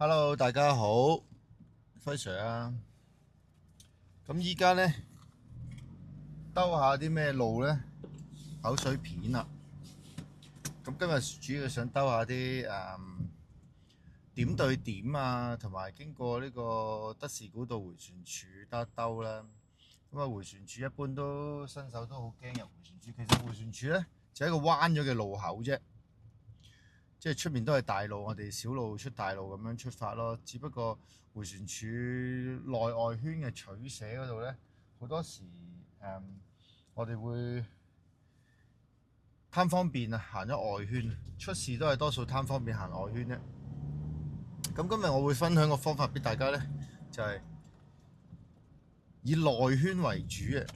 Hello，大家好，輝 Sir 啊。咁依家呢，兜下啲咩路呢？口水片啦。咁今日主要想兜下啲點對點啊，同埋經過呢個德士古道迴旋處得一兜啦。咁啊，迴旋處一般都新手都好驚入迴旋處。其實迴旋處呢，就係一個彎咗嘅路口啫。即係出面都係大路，我哋小路出大路咁樣出發咯。只不過迴旋處內外圈嘅取捨嗰度呢，好多時我哋會貪方便啊，行咗外圈，出事都係多數貪方便行外圈啫。咁今日我會分享個方法俾大家呢，就係以內圈為主嘅。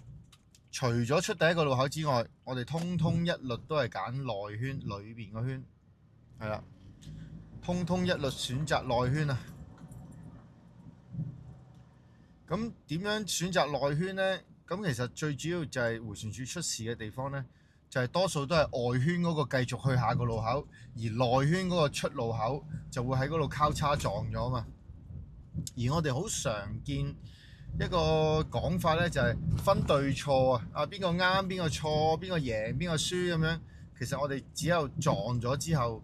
除咗出第一個路口之外，我哋通通一律都係揀內圈裏邊個圈。係啦，通通一律選擇內圈啊！咁點樣選擇內圈呢？咁其實最主要就係迴旋處出事嘅地方呢，就係多數都係外圈嗰個繼續去下個路口，而內圈嗰個出路口就會喺嗰度交叉撞咗嘛。而我哋好常見一個講法呢，就係分對錯啊！啊，邊個啱，邊個錯，邊個贏，邊個輸咁樣。其實我哋只有撞咗之後，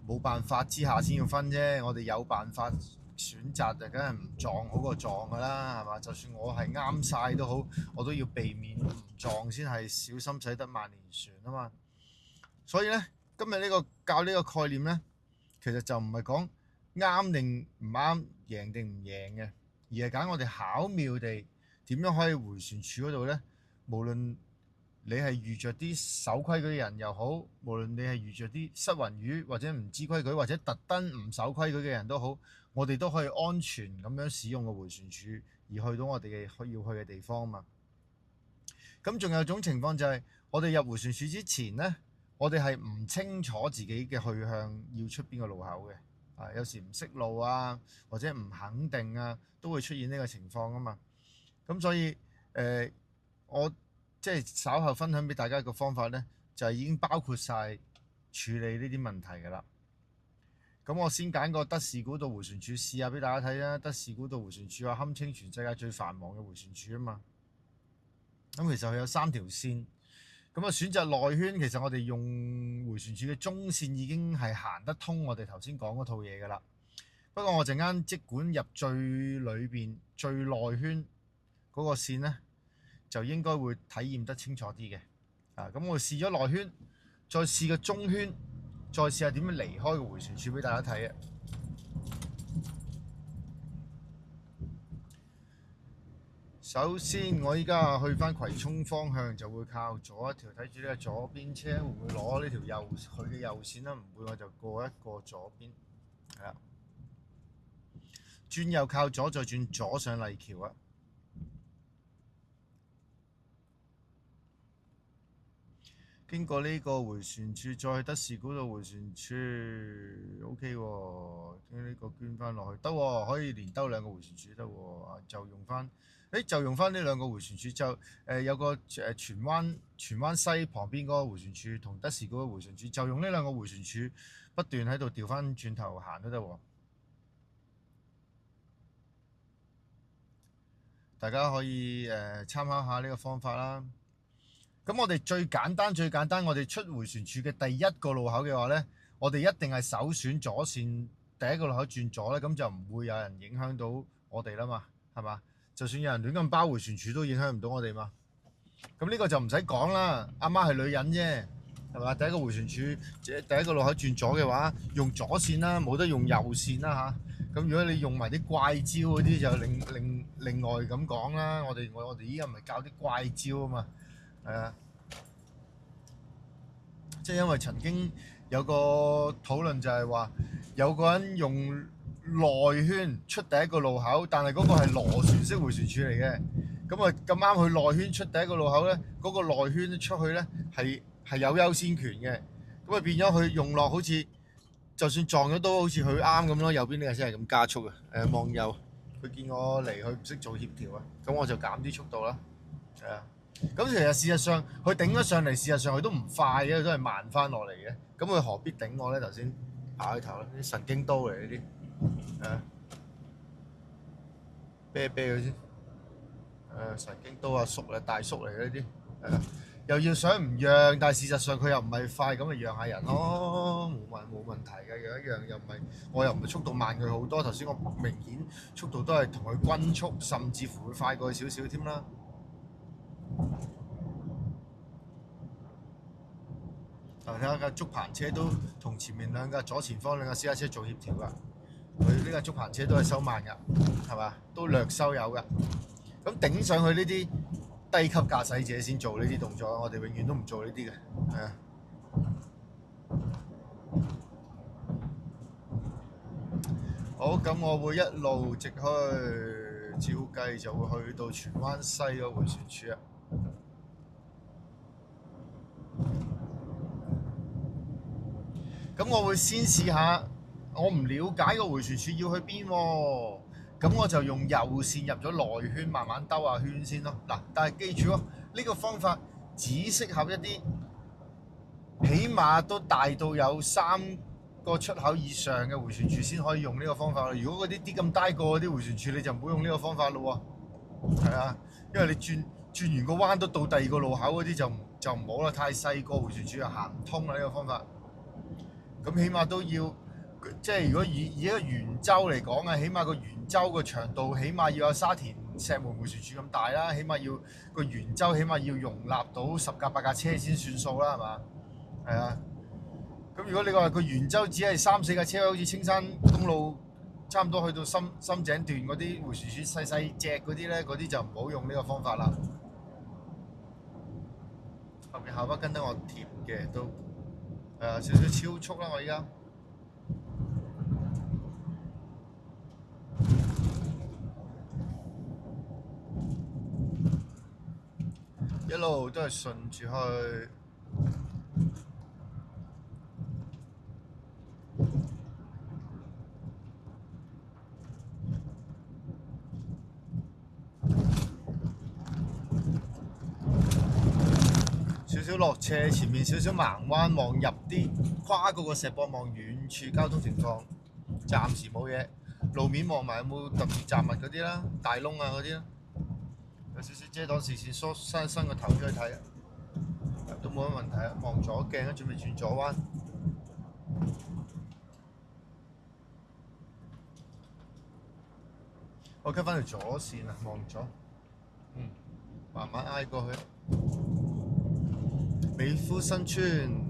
冇辦法之下先要分啫。我哋有辦法選擇就梗係唔撞好過撞噶啦，係嘛？就算我係啱晒都好，我都要避免唔撞先係小心駛得萬年船啊嘛。所以呢，今日呢個教呢個概念呢，其實就唔係講啱定唔啱，贏定唔贏嘅，而係揀我哋巧妙地點樣可以迴旋處嗰度呢，無論你係遇着啲守規矩嘅人又好，無論你係遇着啲失魂魚或者唔知規矩或者特登唔守規矩嘅人都好，我哋都可以安全咁樣使用個迴旋處而去到我哋嘅要去嘅地方嘛。咁仲有種情況就係我哋入迴旋處之前呢，我哋係唔清楚自己嘅去向要出邊個路口嘅。有時唔識路啊，或者唔肯定啊，都會出現呢個情況啊嘛。咁所以我即係稍後分享俾大家個方法呢，就係已經包括晒處理呢啲問題㗎啦。咁我先揀個德士古道迴旋處試下俾大家睇啦。德士古道迴旋處啊，堪稱全世界最繁忙嘅迴旋處啊嘛。咁其實佢有3條線。咁啊，選擇內圈，其實我哋用迴旋處嘅中線已經係行得通我哋頭先講嗰套嘢㗎啦。不過我陣間即管入最裏邊最內圈嗰個線呢，就應該會體驗得清楚啲嘅。咁我試咗內圈，再試個中圈，再試下點樣離開個迴旋處俾大家睇啊！首先我依家去返葵涌方向，就會靠左一條，睇住呢個左邊車會唔會攞呢條佢嘅右線啦？唔會，我就過一過左邊，係啦。轉右靠左，再轉左上麗橋啊！經過呢個迴旋處，再去德士古道迴旋處 ，OK 喎。將呢個捐翻落去，得喎，可以連兜2個迴旋處得喎。就用翻，就用翻呢2個迴旋處，就有個荃灣西旁邊嗰個迴旋處同德士古道迴旋處，就用呢2個迴旋處不斷喺度調翻轉頭行都得喎。大家可以參考下呢個方法啦。咁我哋最簡單，我哋出迴旋處嘅第一個路口嘅話呢，我哋一定係首選左線第一個路口轉左呢，咁就唔會有人影響到我哋啦嘛，係嘛？就算有人亂咁包迴旋處都影響唔到我哋嘛。咁呢個就唔使講啦，阿媽係女人啫，係嘛？第一個迴旋處第一個路口轉左嘅話，用左線啦，冇得用右線啦嚇。咁如果你用埋啲怪招嗰啲，就另外咁講啦。我哋依家唔係教啲怪招啊嘛。係啊，即係因為曾經有個討論就係話，有個人用內圈出第一個路口，但係嗰個係螺旋式迴旋處嚟嘅。咁啊咁啱佢內圈出第一個路口呢，嗰個內圈出去呢係有優先權嘅。咁啊變咗佢用落好似，就算撞咗都好似佢啱咁咯。右邊呢個先係咁加速啊！望右，佢見我嚟，佢唔識做協調啊，咁我就減啲速度啦。係啊。咁其實事實上，佢頂咗上嚟，事實上佢都唔快嘅，都係慢翻落嚟嘅。咁佢何必頂我呢？頭先爬開頭啦，啲神經刀嚟呢啲。誒啤啤佢先，神經刀阿叔啊，大叔嚟嘅呢啲，又要想唔讓，但係事實上佢又唔係快，咁咪讓下人咯，冇問題嘅，讓一讓又唔係，我又唔係速度慢佢好多，頭先我明顯速度都係同佢均速，甚至乎會快過佢少少添啦。睇下架竹棚車都同前面兩架左前方兩架私家車做協調㗎，佢呢架竹棚車都係收慢㗎，係嘛？都略收油㗎。咁頂上去呢啲低級駕駛者先做呢啲動作，我哋永遠都唔做呢啲嘅，係啊。好，咁我會一路直去，照計就會去到荃灣西個迴旋處啊。咁我會先試下，我唔了解個迴旋處要去邊喎，咁我就用右線入咗內圈，慢慢兜下圈先咯。嗱，但係記住喎，呢個方法只適合一啲起碼都大到有3個出口以上嘅迴旋處先可以用呢個方法。如果嗰啲咁低個嗰啲迴旋處，你就唔好用呢個方法咯喎。係啊，因為你轉完個彎都到第二個路口嗰啲就唔好啦，太細個迴旋處就行唔通啦呢個方法。咁起碼都要，即係如果以一個圓周嚟講啊，起碼個圓周個長度起碼要有沙田石門迴旋處咁大啦，起碼要個圓周起碼要容納到10架8架車先算數啦，係嘛？係啊。咁如果你話個圓周只係3、4架車，好似青山公路差唔多去到深井段嗰啲迴旋處細細隻嗰啲咧，嗰啲就唔好用呢個方法啦。後面下巴跟得我貼嘅都少少超速啦，我而家一路都係順住去。少少落斜，前面少少盲彎，望入啲，跨過個石壆望遠處交通情況，暫時冇嘢。路面望埋有冇特別雜物嗰啲啦，大窿啊嗰啲啦，有少少遮擋視線，縮伸個頭出去睇，都冇乜問題啊。望左鏡啊，準備轉左彎。我跟翻條左線啊，望左，慢慢挨過去。美孚新村，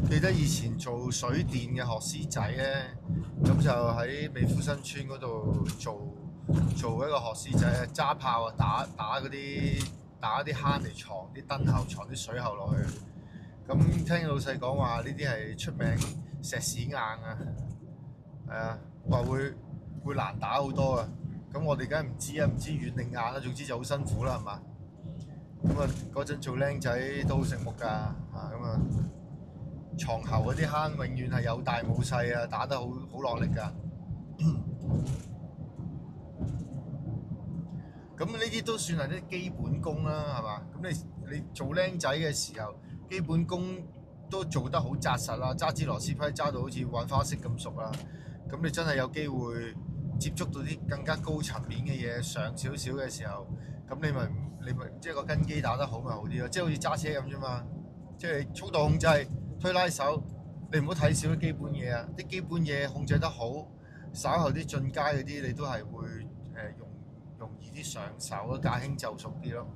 記得以前做水電嘅學師仔咧，咁就喺美孚新村嗰度做一個學師仔，揸炮啊，打嗰啲坑嚟藏啲燈喉，藏啲水喉落去。咁聽老細講話，呢啲係出名石屎硬啊，係啊，話會難打好多啊。咁我哋梗係唔知啊，唔知軟定硬啦，總之就好辛苦啦，係嘛？咁啊嗰陣做僆仔都好醒目㗎，咁啊床喉嗰啲坑永遠係有大冇細啊，打得好落力㗎。咁呢啲都算係啲基本功啦，係嘛？咁你做僆仔嘅時候，基本功都做得好紮實啦，揸支螺絲批揸到好似玩花式咁熟啦。咁你真係有機會接觸到啲更加高層面嘅嘢，上少少嘅時候，咁你咪即係個根基打得好咪好啲咯，即係好似揸車咁啫嘛，即係速度控制、推拉手，你唔好睇少啲基本嘢啊！啲基本嘢控制得好，稍後啲進階嗰啲你都係會容易啲上手咯，駕輕就熟啲咯。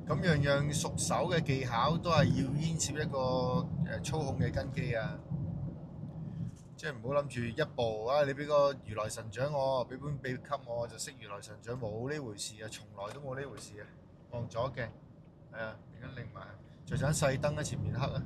咁樣樣熟手嘅技巧都係要牽涉一個操控嘅根基啊！即係唔好諗住一步啊！你俾個如來神掌我，俾本秘笈我就識如來神掌，冇呢回事啊！從來都冇呢回事啊！望左鏡，係啊，而家擰埋，着盞細燈喺前面黑啊！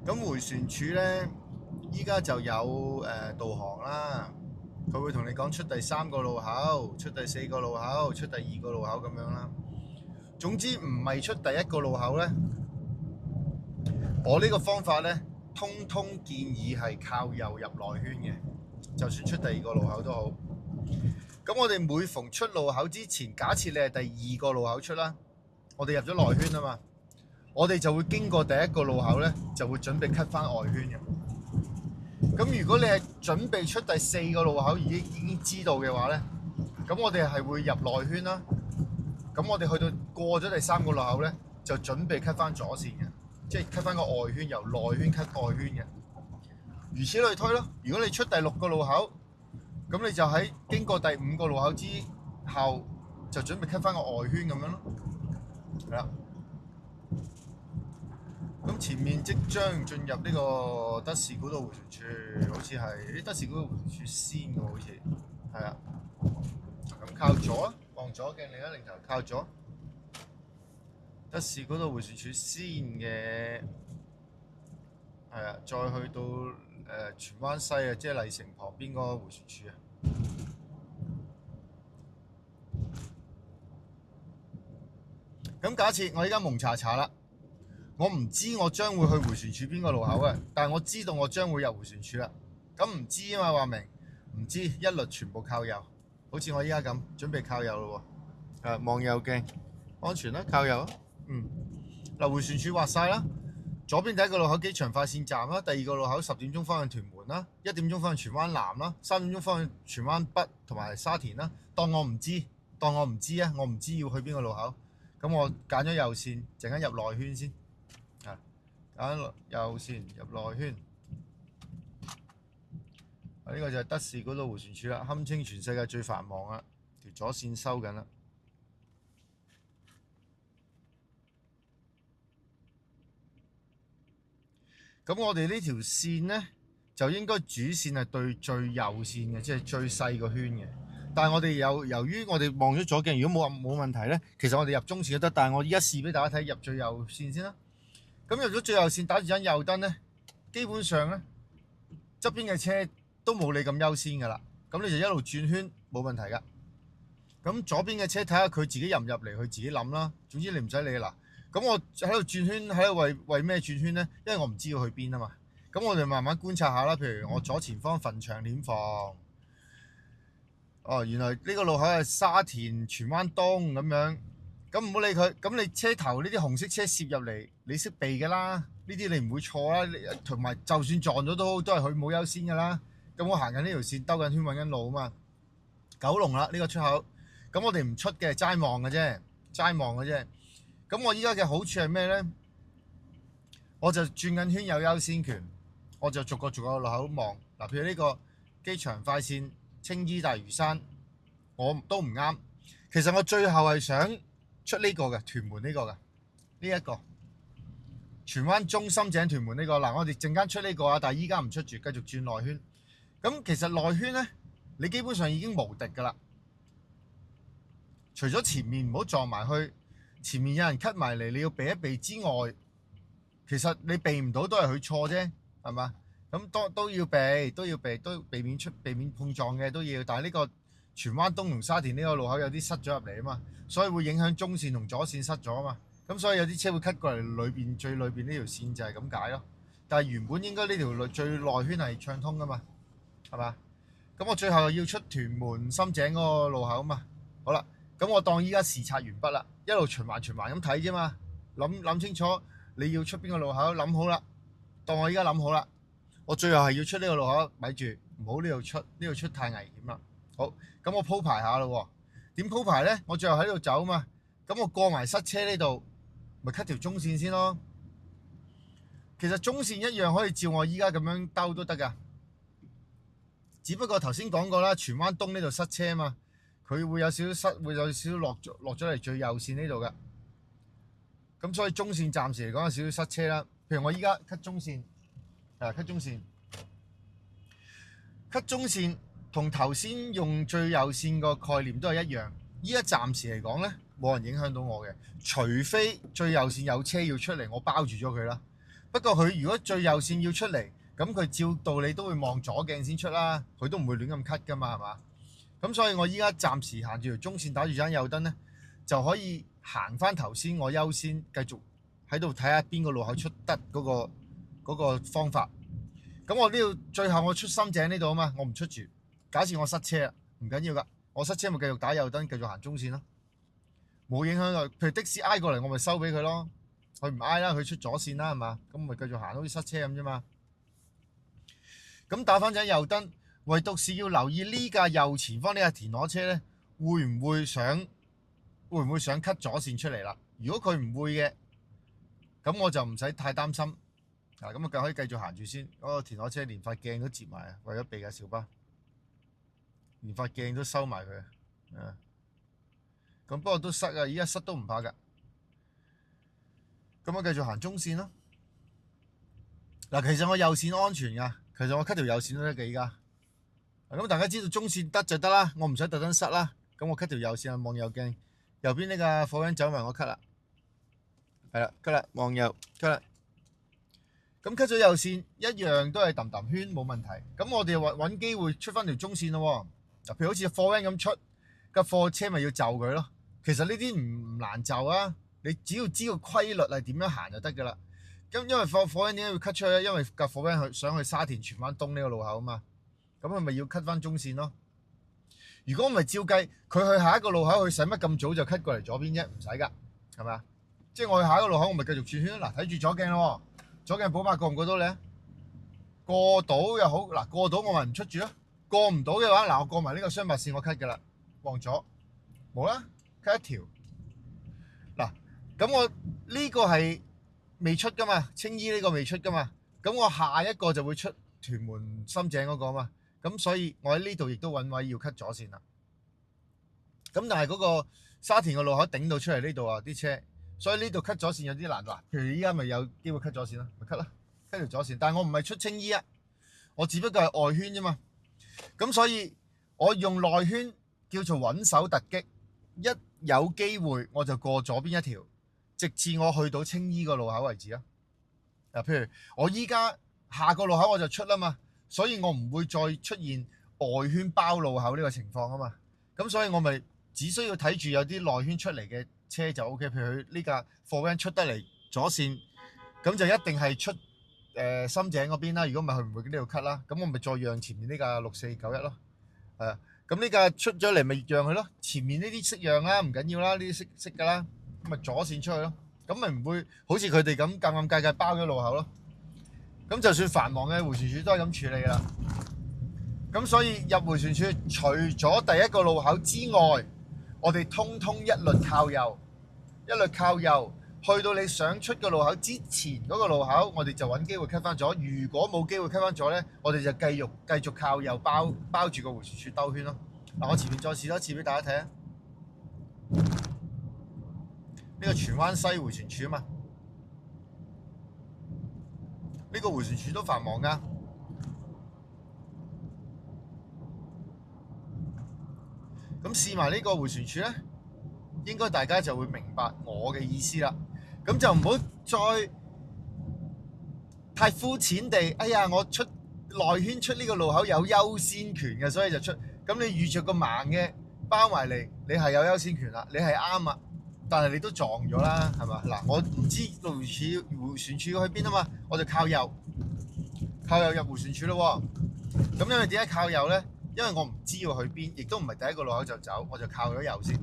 咁迴旋處咧，依家就有導航啦，佢會同你講出第3個路口、出第4個路口、出第2個路口咁樣啦。總之唔係出第1個路口咧，我呢個方法咧，通通建議係靠右入內圈嘅，就算出第2個路口都好。咁我哋每逢出路口之前，假設你係第2個路口出啦，我哋入咗內圈啊嘛，我哋就會經過第1個路口咧，就會準備 cut 翻外圈嘅。咁如果你係準備出第4個路口已經知道嘅話咧，咁我哋係會入內圈啦。咁我哋去到過咗第3個路口咧，就準備 cut 翻左線嘅，即係 cut 翻個外圈，由內圈 cut 外圈嘅。如此類推咯。如果你出第6個路口，咁你就喺經過第5個路口之後，就準備 cut 翻個外圈咁樣咯。係啦。咁前面即將進入呢個德士古道迴旋處，好似係德士古道迴旋處先嘅，好似係啊。咁靠左啊，望左鏡另一擰頭靠左，德士古道迴旋處先嘅，係啊，再去到荃灣西啊，即係麗城旁邊嗰個迴旋處啊。咁假設我而家蒙查查啦。我唔知我將會去迴旋處邊個路口嘅，但係我知道我將會入迴旋處啦。咁唔知啊嘛，話明唔知，一律全部靠右，好似我依家咁，準備靠右咯喎。望右鏡，安全啦，靠右啊。嗱，迴旋處畫晒啦。左邊第1個路口機場快線站啦，第2個路口10點鐘方向屯門啦，1點鐘方向荃灣南啦，3點鐘方向荃灣北同埋沙田啦。當我唔知啊，我唔知要去邊個路口，咁我揀咗右線，陣間入內圈先。揀右線入內圈，呢個就係德士古道迴旋處啦，堪稱全世界最繁忙啊！條左線收緊啦。咁我哋呢條線呢，就應該主線係對最右線嘅，即係最細個圈嘅。但係我哋由於我哋望咗左鏡，如果冇問題呢，其實我哋入中線都得。但係我依家試俾大家睇入最右線先啦。咁入咗最右線，打住盞右燈咧，基本上咧側邊嘅車都冇你咁優先噶啦。咁你就一路轉圈冇問題噶。咁左邊嘅車睇下佢自己入唔入嚟，佢自己諗啦。總之你唔使理啦。咁我喺度轉圈，喺度為咩轉圈咧？因為我唔知要去邊啊嘛。咁我哋慢慢觀察下啦。譬如我左前方墳場殮房，哦，原來呢個路口係沙田荃灣東咁樣。咁唔好理佢，咁你車頭呢啲紅色車攝入嚟，你識避㗎啦，呢啲你唔會錯啦。同埋就算撞咗都係佢冇優先㗎啦。咁我行緊呢條線，兜緊圈揾緊路啊嘛。九龍啦呢個出口，咁我哋唔出嘅，齋望嘅啫，齋望嘅啫。咁我依家嘅好處係咩咧？我就轉緊圈有優先權，我就逐個路口望。嗱，譬如呢個機場快線、青衣大嶼山，我都唔啱。其實我最後係想出呢個嘅屯門呢個嘅呢一個荃灣中心井屯門呢個。嗱，我哋陣間出呢個啊，但係依家唔出住，繼續轉內圈。咁其實內圈咧，你基本上已經無敵㗎啦。除咗前面唔好撞埋去，前面有人 cut 埋嚟，你要避一避之外，其實你避唔到都係佢錯啫，係嘛？咁都要避，都避免碰撞嘅都要。但係呢個荃灣東同沙田呢個路口有啲塞咗入嚟啊嘛。所以會影響中線同左線塞咗啊嘛，咁所以有啲車會 cut 過嚟最裏邊呢條線就係咁解咯。但係原本應該呢條最內圈係暢通噶嘛，係嘛？咁我最後要出屯門深井嗰個路口啊嘛。好啦，咁我當依家視察完畢啦，一路循環咁睇啫嘛。諗清楚你要出邊個路口，諗好啦。當我依家諗好啦，我最後係要出呢個路口，咪住唔好呢度出，呢度出太危險啦。好，咁我鋪排下咯喎。點鋪排咧？我最後喺度走嘛，咁我過埋塞車呢度，咪 cut 條中線先咯。其實中線一樣可以照我依家咁樣兜都得噶，只不過頭先講過啦，荃灣東呢度塞車啊嘛，佢會有少少塞，會有少少落咗嚟最右線呢度噶。咁所以中線暫時嚟講有少少塞車啦。譬如我依家 cut 中線，cut 中線，cut 中線。同頭先用最右線個概念都係一樣。依家暫時嚟講呢，冇人影響到我嘅，除非最右線有車要出嚟，我包住咗佢啦。不過佢如果最右線要出嚟，咁佢照道理都會望左鏡先出啦，佢都唔會亂咁 cut 噶嘛，係嘛？咁所以我依家暫時行住條中線打住盞右燈咧，就可以行翻頭先我優先繼續喺度睇下邊個路口出得嗰個方法。咁我呢度最後我出深井呢度啊嘛，我唔出住。假設我塞車，唔緊要噶，我塞車咪繼續打右燈，繼續行中線咯，冇影響㗎。譬如的士挨過嚟，我咪收俾佢咯。佢唔挨啦，佢出左線啦，係嘛？咁咪繼續行，好似塞車咁啫嘛。咁打翻盞右燈，唯獨是要留意呢架右前方呢架田螺車咧，會唔會想 cut 左線出嚟啦？如果佢唔會嘅，咁我就唔使太擔心。咁啊，可以繼續行住先。嗰個田螺車連塊鏡都接埋啊，為咗避架小巴，連塊鏡都收埋佢。咁不過都塞啊，依家塞都唔怕㗎。咁我繼續行中線咯。嗱，其實我右線安全㗎，其實我 cut 條右線都得嘅依家。咁大家知道中線得就得啦，我唔使特登塞啦。咁我 cut 條右線啊，望右鏡，右邊呢架貨 van 走埋我 cut 啦。係啦 ，cut 啦，望右 cut 啦。咁 cut 咗右線一樣都係揼揼圈冇問題。咁我哋揾機會出翻條中線咯。嗱，譬如好似貨 van 咁出，架貨車咪要就佢咯。其實呢啲唔難就啊，你只要知道規律係點樣行就得㗎啦。咁因為貨 van 點解要 cut 出去咧？因為架貨 van 想去沙田荃灣東呢個路口啊嘛。咁佢咪要 cut 翻中線咯。如果唔係照計，佢去下一個路口，佢使乜咁早就 cut 過嚟左邊啫？唔使㗎，係咪啊？即係我去下一個路口，我咪繼續轉圈。嗱，睇住左鏡咯。左鏡寶馬過唔過到你啊？過到又好，嗱，過到我咪唔出住咯。過唔到嘅話，嗱，我過埋呢個雙白線我 cut 㗎啦，望左冇啦 ，cut 一條。嗱，咁我呢個係未出㗎嘛，青衣呢個未出㗎嘛，咁我下一個就會出屯門深井嗰個嘛，咁所以我喺呢度亦都揾位要 cut 左線啦。咁但係嗰個沙田個路口頂到出嚟呢度啊啲車。所以呢度 cut 左線有啲難度，譬如依家咪有機會 cut 左線咯，咪 cut 啦，cut 條左線。但係我唔係出青衣啊，我只不過係外圈啫嘛。咁所以我用內圈叫做穩手突擊，一有機會我就過左邊一條，直至我去到青衣個路口為止啊。嗱，譬如我依家下個路口我就出啦嘛，所以我唔會再出現外圈包路口呢個情況啊嘛。咁所以我咪只需要睇住有啲內圈出嚟嘅車就 OK， 譬如佢呢架貨 van 出得嚟左線，咁就一定係出深井嗰邊啦。如果唔係，佢唔會呢度 cut 啦。咁我咪再讓前面呢架6491咯。咁呢架出咗嚟咪讓佢咯。前面呢啲識讓啦，唔緊要啦，呢啲識㗎啦。咁咪左線出去咯。咁咪唔會好似佢哋咁尷尬包咗路口咯。咁就算繁忙嘅迴旋處都係咁處理㗎啦。咁所以入迴旋處，除咗第一個路口之外，我哋通通一律靠右，去到你想出個路口之前嗰個路口，我哋就揾機會 cut 翻左。如果冇機會 cut 翻左呢，我哋就繼續靠右包住個迴旋處兜圈咯。嗱，我前面再試多次俾大家睇啊！呢個荃灣西迴旋處啊嘛，呢個迴旋處都繁忙㗎。咁試埋呢個迴旋處呢，應該大家就會明白我嘅意思啦。咁就唔好再太膚淺地，哎呀，我出內圈出呢個路口有優先權嘅，所以就出。咁你遇着個盲嘅包埋嚟，你係有優先權啦，你係啱啊。但係你都撞咗啦，係嘛？嗱，我唔知迴旋處要去邊啊嘛，我就靠右入迴旋處咯。咁因為點解靠右呢？因為我唔知要去邊，亦都唔係第一個路口就走，我就靠咗右先。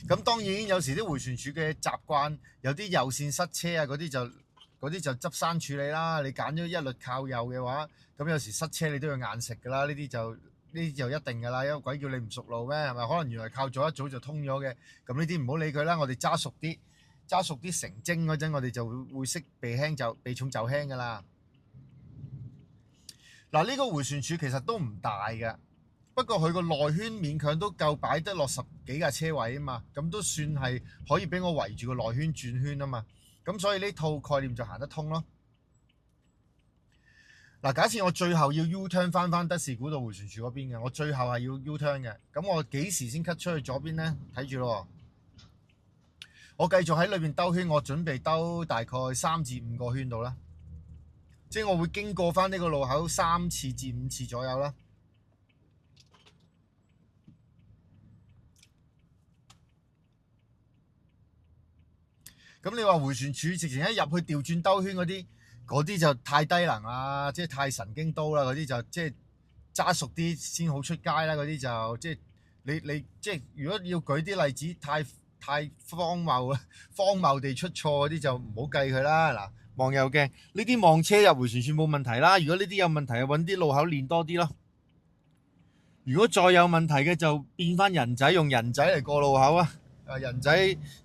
咁當然有時啲迴旋處嘅習慣，有啲右線塞車啊，嗰啲就執生處理啦。你揀咗一律靠右嘅話，咁有時塞車你都要硬食㗎啦。呢啲就一定㗎啦，因為鬼叫你唔熟路咩？係咪？可能原來靠左一早就通咗嘅。咁呢啲唔好理佢啦。我哋揸熟啲成精嗰陣，我哋就會識避重就輕㗎啦。嗱，呢個迴旋處其實都唔大嘅。不過佢個內圈勉強都夠擺得落10幾架車位啊嘛，咁都算係可以俾我圍住個內圈轉圈啊嘛，咁所以呢套概念就行得通咯。嗱，假設我最後要 U turn 翻德士古道迴旋處嗰邊嘅，我最後係要 U turn 嘅，咁我幾時先 cut 出去左邊呢？睇住咯，我繼續喺裏邊兜圈，我準備兜大概3至5個圈度啦。即係我會經過翻呢個路口3次至5次左右啦。咁你話迴旋處直情一入去調轉兜圈嗰啲就太低能啦，即係太神經刀啦，嗰啲就即係揸熟啲先好出街啦，嗰啲就即係你即係如果要舉啲例子太荒謬啦，荒謬地出錯嗰啲就唔好計佢啦。嗱，望右鏡呢啲望車入迴旋處冇問題啦。如果呢啲有問題，揾啲路口練多啲咯。如果再有問題嘅就變翻人仔，用人仔嚟過路口啊！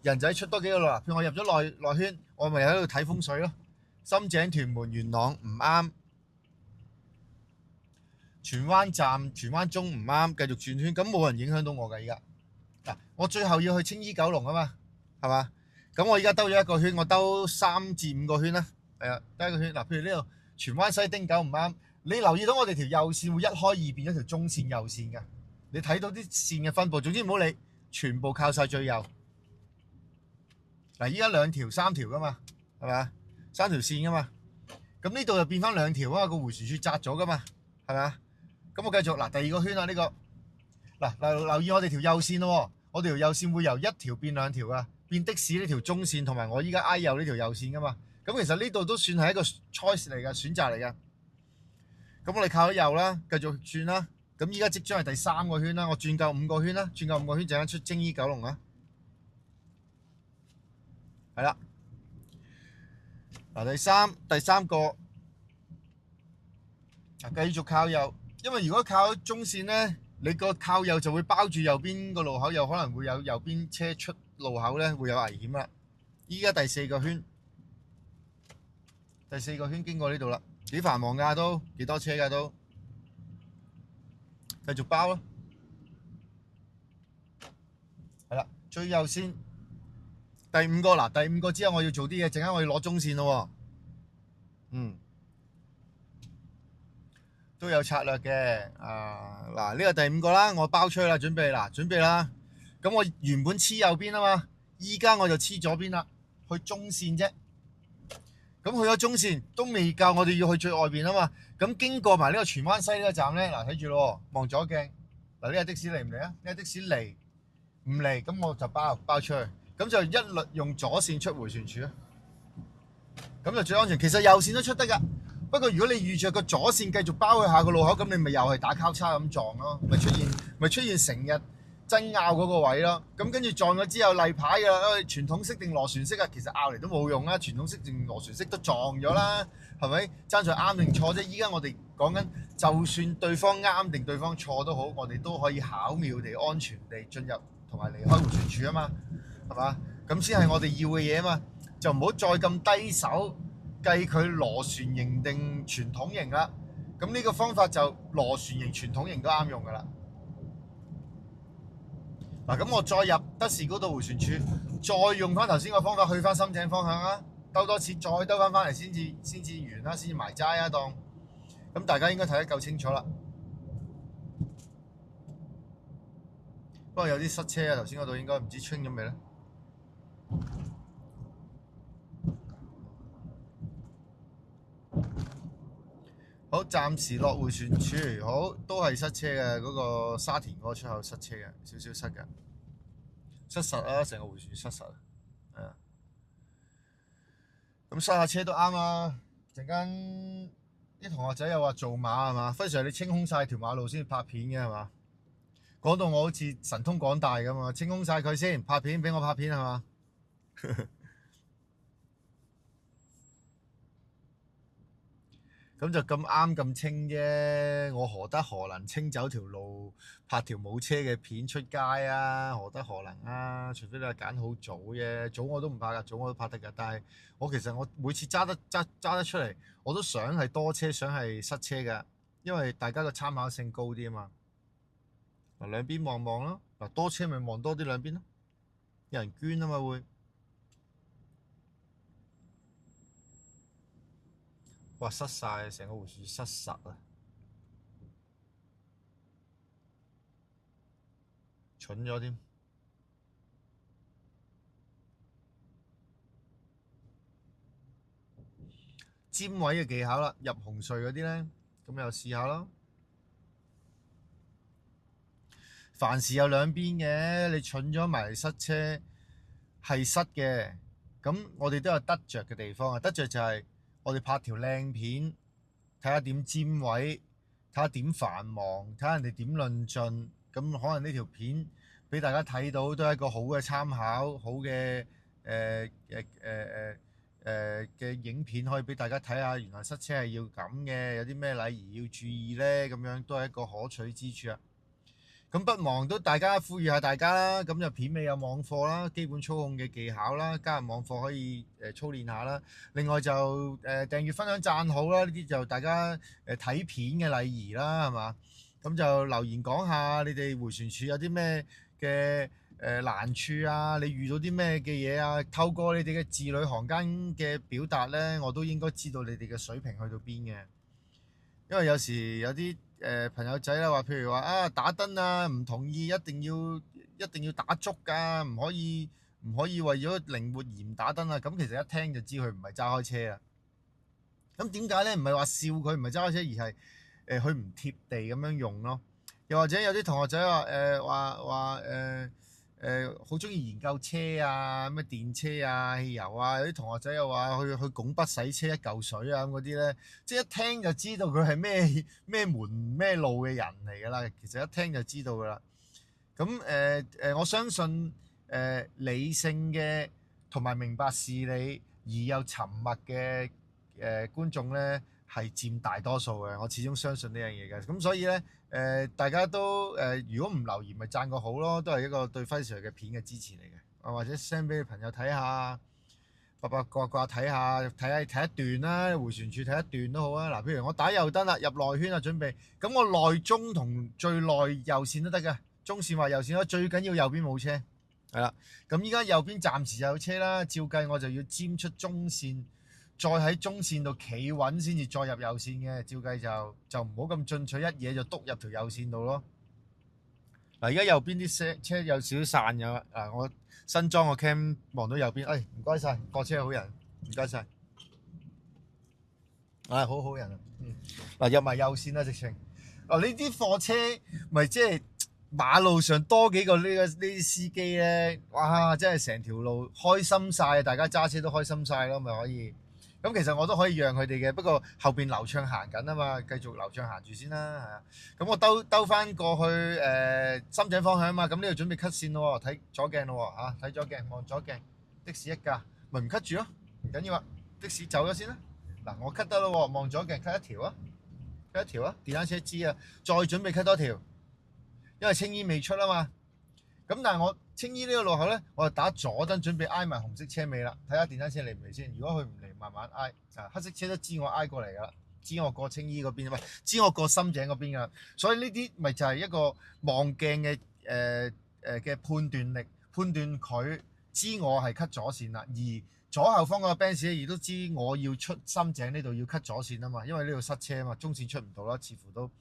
人仔出多幾個路，譬如我入咗內圈，我咪喺度睇風水咯。深井、屯門、元朗唔啱，荃灣站、荃灣中唔啱，繼續轉圈，咁冇人影響到我㗎。而家嗱，我最後要去青衣九龍啊嘛，係嘛？咁我而家兜咗一個圈，我兜3至5個圈啦。係啊，第一個圈嗱，譬如呢度荃灣西汀九唔啱，你留意到我哋條右線會一開二變咗條中線右線㗎。你睇到啲線嘅分佈，總之唔好理，全部靠晒最右。嗱，依家2條3條㗎嘛，係咪？3條線㗎嘛，咁呢度就變翻2條啊，個迴旋處窄咗㗎嘛，係咪啊？咁我繼續嗱，第二個圈啊，呢個嗱留意我哋條右線咯，我條右線會由1條變2條啊，變的士呢條中線同埋我依家挨右呢條右線㗎嘛，咁其實呢度都算係一個 choice 嚟嘅選擇嚟嘅。咁我哋靠咗右啦，繼續轉啦，咁依家即將係第3個圈啦，我轉夠5個圈啦，轉夠5個圈陣間出青衣九龍啦，係啦。嗱，第三個繼續靠右，因為如果靠中線呢，你個靠右就會包住右邊個路口，有可能會有右邊車出路口呢，會有危險啦。依家第4個圈經過呢度啦，幾繁忙㗎都，幾多車㗎都，繼續包咯。係啦，最右線第5個嗱，第5個之後我要做啲嘢，陣間我要攞中線咯喎。都有策略嘅，嗱呢個第5個啦，我包出去啦，準備啦。咁我原本黐右邊啊嘛，依家我就黐左邊啦，去中線啫。咁去咗中線都未夠，我哋要去最外邊啊嘛。咁經過埋呢個荃灣西呢個站咧，嗱睇住咯，望左鏡。嗱呢個的士嚟唔嚟啊？呢個的士嚟唔嚟？咁我就包出去，咁就一律用左線出迴旋處啊。咁就最安全。其實右線都出得㗎。不過如果你預着個左線繼續包去下個路口，咁你咪又係打交叉咁撞咯，咪出現成日爭拗嗰個位咯。咁跟住撞咗之後例牌㗎，傳統式定螺旋式啊？其實拗嚟都冇用啦，傳統式定螺旋式都撞咗啦，係咪？爭在啱定錯啫。依家我哋講緊，就算對方啱定對方錯都好，我哋都可以巧妙地、安全地進入同埋離開迴旋處啊嘛，係嘛？咁先係我哋要嘅嘢啊嘛，就唔好再咁低手。計佢螺旋形定傳統型啦，咁呢個方法就螺旋形、傳統型都啱用噶啦。嗱，咁我再入德士高道迴旋處，再用翻頭先個方法去翻深井方向啦，兜多次，再兜翻嚟先至完啦，先至埋齋啊當。咁大家應該睇得夠清楚啦。不過有啲塞車啊，頭先嗰度應該唔知清咗未咧？好，暫時落迴旋處，好，都係塞車嘅，嗰個沙田嗰個出口塞車嘅，少少塞嘅，塞實啊，成個迴旋處塞實啊，係啊，咁塞下車都啱啊。陣間啲同學仔又話做馬係嘛，費事你清空晒條馬路先拍片嘅係嘛？講到我好似神通廣大咁啊，清空晒佢先拍片，俾我拍片係嘛？咁就咁啱咁清啫，我何能清走條路拍條冇車嘅片出街啊？何能啊？除非你係揀好早啫，早我都唔拍㗎，早我都拍得㗎。但係其實我每次揸得出嚟，我都想係多車，想係塞車㗎，因為大家個參考性高啲啊嘛。嗱，兩邊望望咯，嗱，多車咪望多啲兩邊咯，有人捐啊嘛會。哇！塞晒，成個迴旋處塞實啊！蠢咗添。尖位嘅技巧啦，入紅隧嗰啲咧，咁又試下咯。凡事有兩邊嘅，你蠢咗埋嚟塞車係塞嘅，咁我哋都有得着嘅地方啊！得着就係我哋拍條靚片，睇下點尖位，睇下點繁忙，睇下人哋點論盡，咁可能呢條片俾大家睇到都係一個好嘅參考，好嘅嘅影片可以俾大家睇下，原來塞車係要咁嘅，有啲咩禮儀要注意呢？咁樣都係一個可取之處啊！咁不忙都大家呼籲下大家啦，咁就片尾有網課啦，基本操控嘅技巧啦，加入網課可以操練下啦。另外就訂閱、分享、讚好啦，呢啲就大家睇片嘅禮儀啦，係嘛？咁就留言講下你哋迴旋處有啲咩嘅難處啊，你遇到啲咩嘅嘢啊？透過你哋嘅字裏行間嘅表達呢，我都應該知道你哋嘅水平去到邊嘅。因為有時有啲朋友仔啦話，譬如話啊打燈啊唔同意，一定要打足㗎，唔可以為咗靈活而唔打燈啊。咁其實一聽就知佢唔係揸開車啊。咁點解咧？唔係話笑佢唔係揸開車，而係佢唔貼地咁樣用咯。又或者有啲同學仔話好中意研究車啊，咩電車啊、汽油啊，有啲同學仔又話去拱北洗車一嚿水啊咁嗰啲咧，即係一聽就知道佢係咩門咩路嘅人嚟㗎啦。其實一聽就知道㗎啦。咁我相信理性嘅同埋明白事理而又沉默嘅觀眾咧係佔大多數嘅。我始終相信呢樣嘢嘅。咁所以咧。大家都如果唔留言咪讚個好咯，都係一個對輝 Sir 嘅片嘅支持嚟嘅。或者 send 俾你朋友睇下，八卦睇下，睇一段啦，迴旋處睇一段都好啊。嗱，譬如我打右燈啦，入內圈啊，準備咁我內中同最內右線都得嘅，中線或右線咯，最緊要右邊冇車係啦。咁依家右邊暫時有車啦，照計我就要尖出中線。再喺中線度企穩先至再入右線嘅，照計就唔好咁進取，一嘢就篤入條右線度咯。嗱，而家右邊啲車有少少散咗啦。我新裝個 cam 望到右邊，唔該晒，過車好人，唔該晒。好好人啊。嗱，入埋右線啦，直情。呢啲貨車咪即係馬路上多幾個呢啲司機咧，哇！真係成條路開心晒，大家揸車都開心晒咯，咪可以。咁其實我都可以讓佢哋嘅，不過後邊流暢行緊啊嘛，繼續流暢行住先啦，係啊。咁我兜翻過去深井方向啊嘛，咁呢度準備 cut 線咯，睇左鏡咯嚇，睇左鏡望左鏡，的士一架，咪唔 cut 住咯，唔緊要啊，的士走咗先啦。嗱，我 cut 得咯，望左鏡 cut 一條啊，cut 一條啊，電單車知啊，再準備 cut 多條，因為青衣未出啊嘛。咁但係我青衣呢個路口咧，我就打左燈準備挨埋紅色車尾啦，睇下電單車嚟唔嚟先。如果佢唔嚟，慢慢挨。黑色車都知我挨過嚟㗎啦，知我過青衣嗰邊，知我過深井嗰邊㗎啦。所以呢啲咪就係一個望鏡嘅嘅判斷力，判斷佢知我係 cut 左線啦。而左後方嗰個 Benz 亦都知我要出深井呢度要 cut 左線啊嘛，因為呢度塞車啊嘛，中線出唔到啦，似乎都。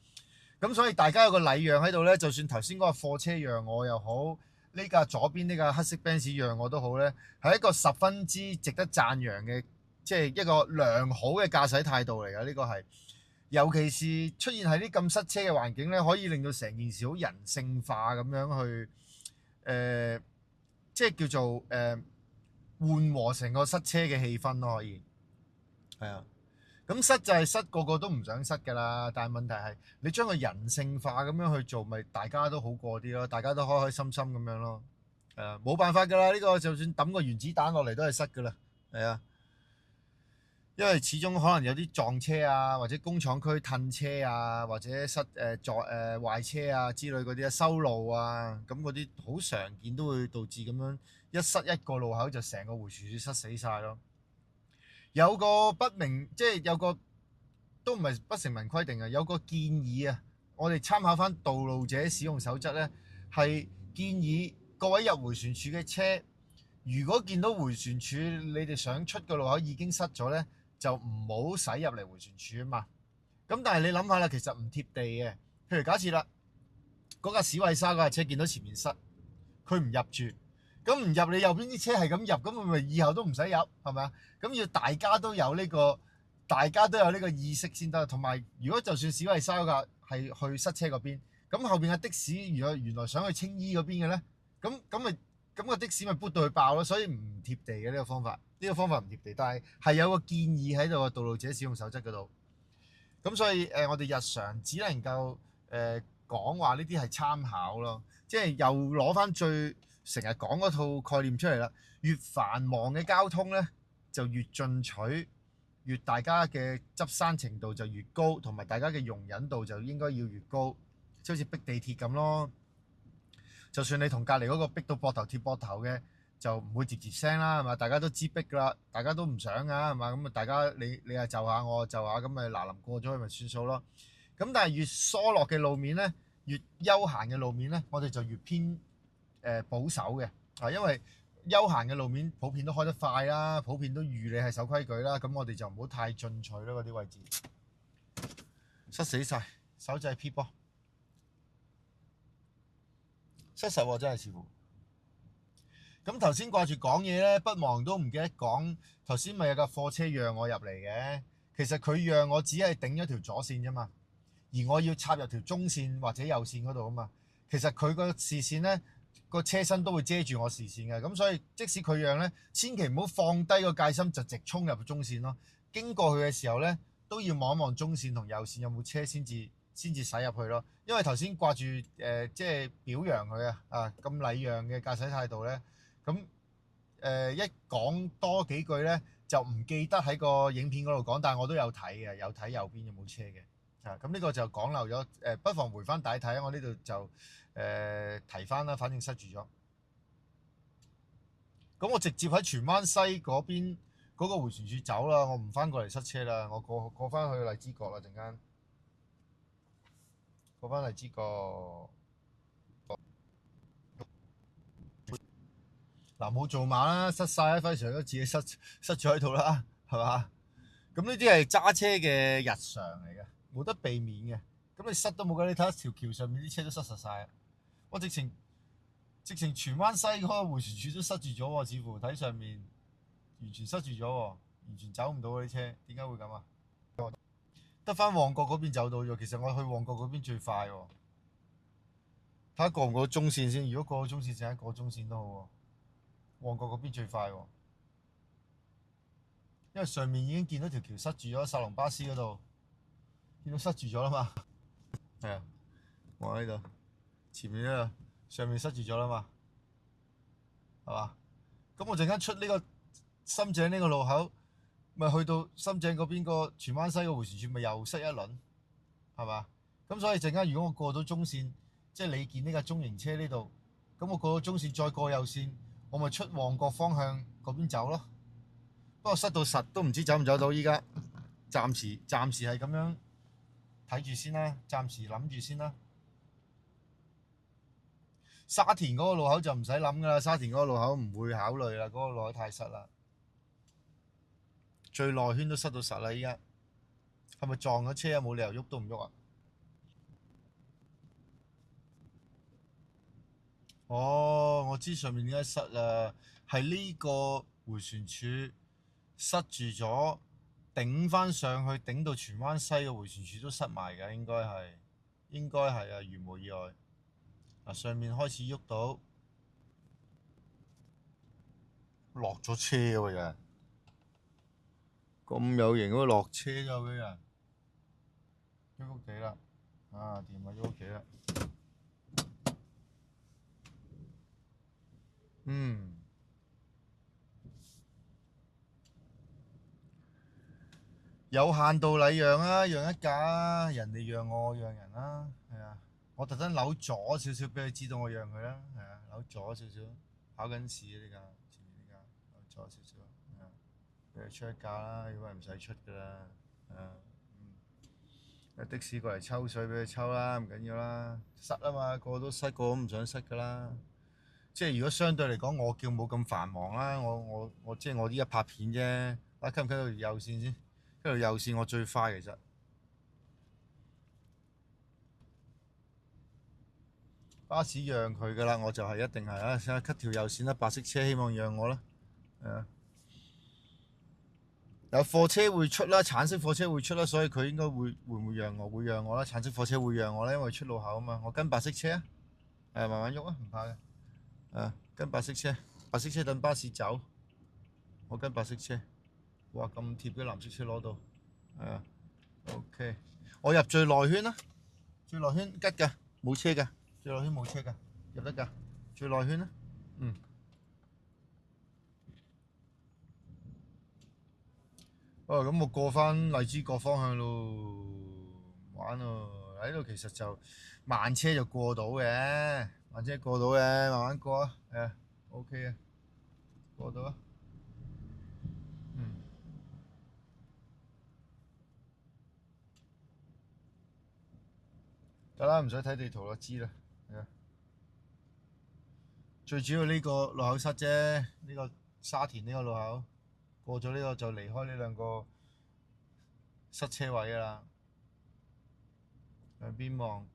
咁所以大家有個禮讓喺度咧，就算頭先嗰個貨車讓我又好，呢架左邊呢架黑色 Benz 讓我都好咧，係一個十分之值得讚揚嘅，即係一個良好嘅駕駛態度嚟㗎。呢個係，尤其是出現喺啲咁塞車嘅環境咧，可以令到成件事好人性化咁樣去，即係叫做緩和成個塞車嘅氣氛咯，可以，係啊。咁塞就係塞，個個都唔想塞㗎啦。但係問題係你將佢人性化咁樣去做，咪大家都好過啲咯，大家都開開心心咁樣咯。冇辦法㗎啦，呢個就算抌個原子彈落嚟都係塞㗎啦。係啊，因為始終可能有啲撞車啊，或者工廠區褪車啊，或者塞壞車啊之類嗰啲修路啊，咁嗰啲好常見都會導致咁樣一塞一個路口就成個迴旋處塞死晒咯。有個不明，即係有個都唔係不成文規定啊，有個建議啊，我哋參考翻道路者使用守則咧，係建議各位入迴旋處嘅車，如果見到迴旋處你哋想出個路口已經塞咗咧，就唔好駛入嚟迴旋處啊嘛。咁但係你諗下啦，其實唔貼地嘅。譬如假設啦，嗰架史偉莎嗰架車見到前面塞，佢唔入住。咁唔入，你右邊啲車係咁入，咁咪以後都唔使入，係咪啊？咁要大家都有呢個大家都有呢個意識先得。同埋如果就算小麗莎架係去塞車嗰邊，咁後邊嘅的士如果原來想去青衣嗰邊嘅咧，咁個的士咪撥到佢爆咯。所以唔貼地嘅呢個方法，呢個方法唔貼地，但係有個建議喺度嘅道路者使用守則嗰度。咁所以我哋日常只能夠講話呢啲係參考咯，即係又攞翻最成日講嗰套概念出嚟啦。越繁忙嘅交通咧，就越進取，越大家嘅執生程度就越高，同埋大家嘅容忍度就應該要越高，即好似逼地鐵咁咯。就算你同隔離嗰個逼到膊頭貼膊頭嘅，就唔會接接聲啦，係嘛？大家都知逼㗎啦，大家都唔想㗎，係嘛？咁啊，大家你係就下我就下，咁咪嗱臨過咗去咪算數咯。咁但係越疏落嘅路面咧，越休閒嘅路面咧，我哋就越偏保守嘅啊，因為休閒嘅路面普遍都開得快啦，普遍都預你係守規矩啦，咁我哋就唔好太進取咯，嗰啲位置塞死晒，手掣 P 波。失實喎，真係似乎。咁頭先掛住講嘢咧，不忙都唔記得講。頭先咪有架貨車讓我入嚟嘅，其實佢讓我只係頂咗條左線啫嘛，而我要插入條中線或者右線嗰度啊嘛。其實佢個視線咧，個車身都會遮住我視線嘅，咁所以即使佢讓咧，千祈唔好放低個戒心就直衝入中線咯。經過佢嘅時候咧，都要望一望中線同右線有冇車先至駛入去咯。因為頭先掛住即係表揚佢啊咁禮讓嘅駕駛態度咧，咁一講多幾句咧就唔記得喺個影片嗰度講，但係我都有睇嘅，有睇右邊有冇車嘅啊。咁呢個就講漏咗不妨回翻帶睇，我呢度就提翻啦，反正塞住咗。咁我直接喺荃灣西嗰邊嗰個迴旋處走啦，我唔翻過嚟塞車啦，我過翻去荔枝角啦，陣間過翻荔枝角。嗱冇做馬啦，塞晒啦，輝 Sir 都自己塞咗喺度啦，係嘛？咁呢啲係揸車嘅日常嚟嘅，冇得避免嘅。咁你塞都冇計，你睇下條橋上面啲車都塞實晒。我直情荃灣西嗰個迴旋處都塞住咗喎，似乎睇上面完全塞住咗喎，完全走唔到嗰啲車，點解會咁啊？得翻旺角嗰邊走到咗，其實我去旺角嗰邊最快喎。睇下過唔過到中線先，如果過到中線，陣間過中線都好喎。旺角嗰邊最快喎，因為上面已經見到條橋塞住咗，薩隆巴斯嗰度見到塞住咗啦嘛。係啊，我喺度，前面呢度上面塞住咗啦嘛，係嘛？咁我陣間出呢個深井呢個路口，咪去到深井嗰邊個荃灣西個迴旋處，咪又塞一輪，係嘛？咁所以陣間如果我過到中線，即係你見呢架中型車呢度，咁我過到中線再過右線，我咪出旺角方向嗰邊走咯。不過塞到實都唔知走唔走到，依家暫時係咁樣睇住先啦，暫時諗住先啦。沙田嗰個路口就唔使諗噶啦，沙田嗰個路口唔會考慮啦，嗰個路口太塞啦，最內圈都塞到實啦。依家係咪撞咗車啊？冇理由喐都唔喐啊！哦，我知上面點解塞啦，係呢個迴旋處塞住咗，頂翻上去，頂到荃灣西嘅迴旋處都塞埋㗎，應該係啊，如無意外。嗱，上面開始喐到，落咗車喎人，咁有型喎，落車㗎嗰人，喐喐地啦，啊掂啊，喐喐地啦，有限度禮讓啊，讓一架啊，人哋讓我，我讓人啦，係啊，我特登扭左少少俾佢知道我讓佢啦，係啊，扭左少少，跑緊市啊呢架，前面呢架扭左少少，係啊，俾佢出一架啦，如果唔使出㗎啦，係啊，的士過嚟抽水俾佢抽啦，唔緊要啦，塞啊嘛，個個都塞，個個都唔想塞㗎啦。即係如果相對嚟講，我叫冇咁繁忙啦，我即係我呢一拍片啫，啊，溝唔溝到條右線先？溝條右線我最快其實。巴士讓佢㗎啦，我就係一定係啊，想 cut 條右線啦，白色車希望讓我啦，係啊。有貨車會出啦，橙色貨車會出啦，所以佢應該會唔會讓我？會讓我啦，橙色貨車會讓我啦，因為出路口啊嘛。我跟白色車啊，慢慢喐啊，唔怕嘅。跟白色車，白色車等巴士走，我跟白色車。哇，咁貼嘅藍色車攞到，OK。我入最內圈啦，最內圈吉㗎，冇車㗎，最內圈冇車㗎，入得㗎，最內圈啦，咁我過翻荔枝角方向咯，玩咯。喺度其實就慢車就過到嘅，慢車過到嘅，慢慢過啊，OK 嘅，過到啊，得啦，唔使睇地圖啦，知啦，最主要呢個路口塞啫，呢個沙田呢個路口過咗呢個就離開呢兩個塞車位㗎啦，兩邊望。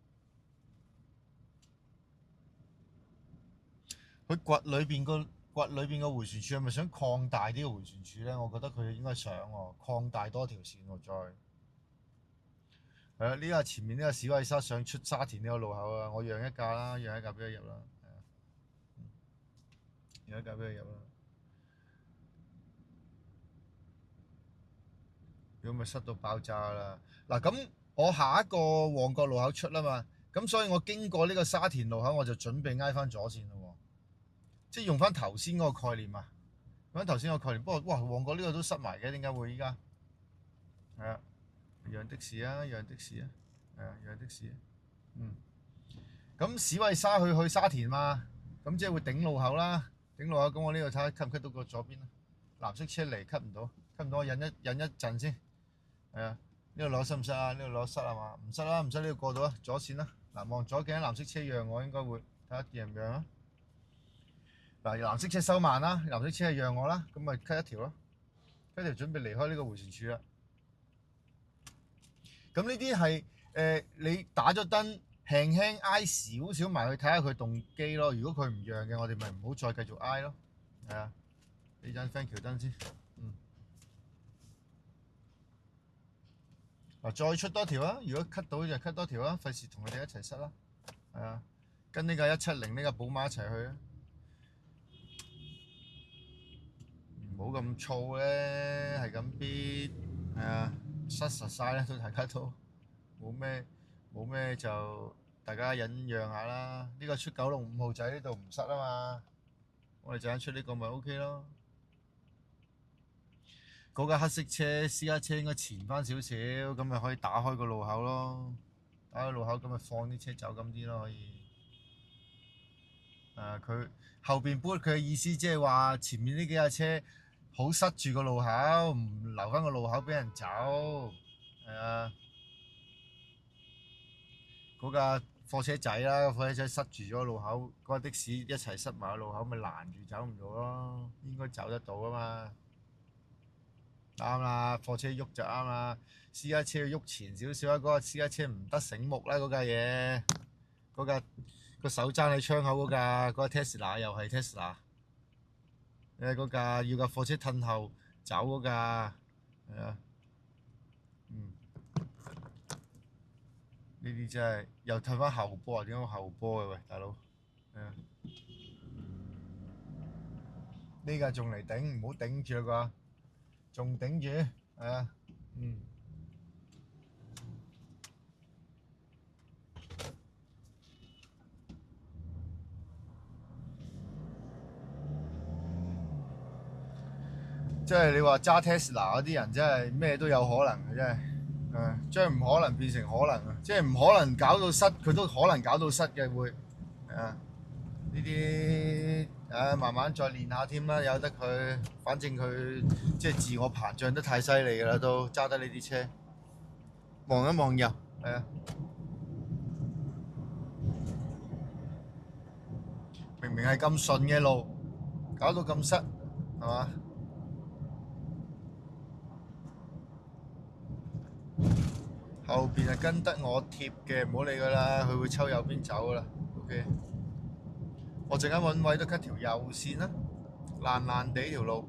佢掘裏邊個迴旋處係咪想擴大啲個迴旋處咧？我覺得佢應該想喎，擴大多條線喎，再係啦。呢個前面呢個史威莎想出沙田呢個路口啊，我讓一架啦，讓一架俾佢入啦，讓一架俾佢入啦。如果咪塞到爆炸啦！嗱，咁我下一個旺角路口出啦嘛，咁所以我經過呢個沙田路口我就準備挨翻左線咯喎，即係用翻頭先嗰個概念啊，用翻頭先個概念。不過哇，旺角呢個都塞埋嘅，點解會依家？係啊，讓的士啊，讓的士啊，係啊，讓的士啊，咁史威莎去沙田嘛，咁即係會頂路口啦，頂路口。咁我呢度睇下吸唔吸到個左邊啦？藍色車嚟，吸唔到，吸唔到，我忍一陣先。係啊，呢度攞塞唔塞啊？呢度攞塞係嘛？唔塞啦，唔塞呢度過到啊，左線啦。嗱，望左鏡藍色車讓我應該會，睇下讓唔讓啊？嗱，藍色車收慢啦，藍色車係讓我啦，咁咪 cut 一條咯，一條準備離開呢個迴旋處啦。咁呢啲係你打咗燈，輕輕挨少少埋去睇下佢動機咯。如果佢唔讓嘅，我哋咪唔好再繼續挨咯。係啊，俾盞 fan 橋燈先。嗱，再出多條啊！如果 cut 到就 cut 多條啊，費事同佢哋一齊塞啦。係啊，跟呢個170呢個寶馬一齊去啊！唔好咁燥咧，係咁必係啊，塞實晒咧，都大家都冇咩就大家忍讓下啦。呢個出九龍5號仔呢度唔塞啊嘛，我哋陣間出呢個咪 OK 咯。嗰架黑色車私家車應該前翻少少，咁咪可以打開個路口咯。打開路口咁咪放啲車走咁啲咯，可以。佢後邊搬佢嘅意思即係話前面呢幾架車好塞住個路口，唔留翻個路口俾人走。係啊，嗰架貨車仔啦，貨車仔塞住咗個路口，嗰架的士一齊塞埋個路口，咪攔住走唔到咯。應該走得到啊嘛。啱啦，貨車喐就啱啦，私家車要喐前少少啊！嗰個私家車唔得醒目啦，嗰架嘢，嗰架個手踭喺窗口嗰架，嗰架 Tesla 又係 Tesla，嗰架要架貨車褪後走嗰架，係啊，呢啲真係又褪翻後波啊！點解後波嘅喂，大佬？係啊，呢架仲嚟頂，唔好頂住啦啩！仲頂住，係啊，即係你話揸 Tesla 嗰啲人真係咩都有可能嘅，真係，將唔可能變成可能啊！即係唔可能搞到塞，佢都可能搞到塞嘅會，係啊，呢啲慢慢再練下添啦，由得佢，反正佢即係自我膨脹得太犀利㗎啦，都揸得呢啲車。望一望右，係啊，明明係咁順嘅路，搞到咁塞，係嘛？後邊係跟得我貼嘅，唔好理佢啦，佢會抽右邊走㗎啦。OK，我陣間揾位都 cut 條右線啦，爛爛地條路，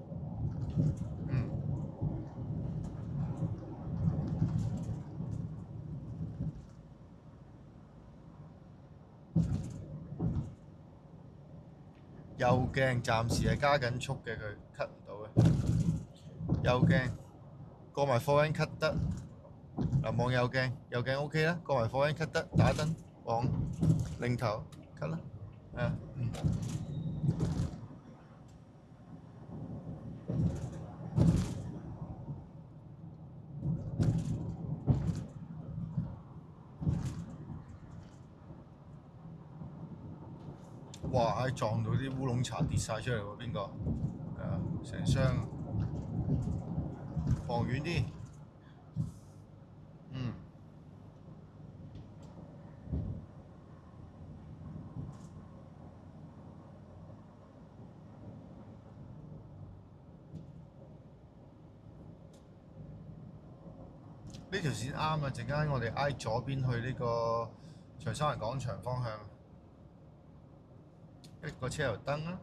右鏡暫時係加緊速嘅，佢 cut 唔到嘅。右鏡過埋貨位 cut 得，嗱望右鏡，右鏡 OK 啦，過埋貨位 cut 得，打燈往領頭 cut 啦，係啊，哇！撞到啲烏龍茶跌晒出嚟喎，邊個？係啊，成箱，放遠啲，嗯。呢條線啱啊！陣間我哋挨左邊去呢個長沙灣廣場方向，一個車頭燈啦。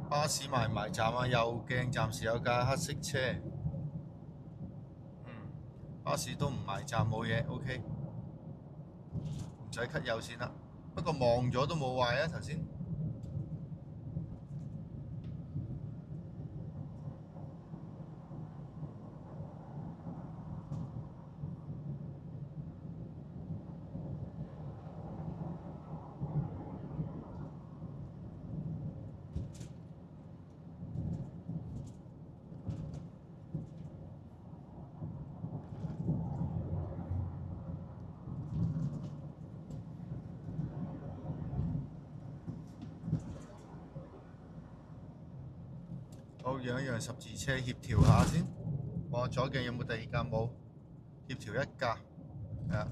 巴士埋唔埋站啊？右鏡暫時有架黑色車，巴士都唔埋站冇嘢 ，OK，唔使 cut 右線啦。不過望咗都冇壞啊，頭先。好，讓一讓十字車協調下先，望左鏡有冇第二架冇？協調一架，係啊，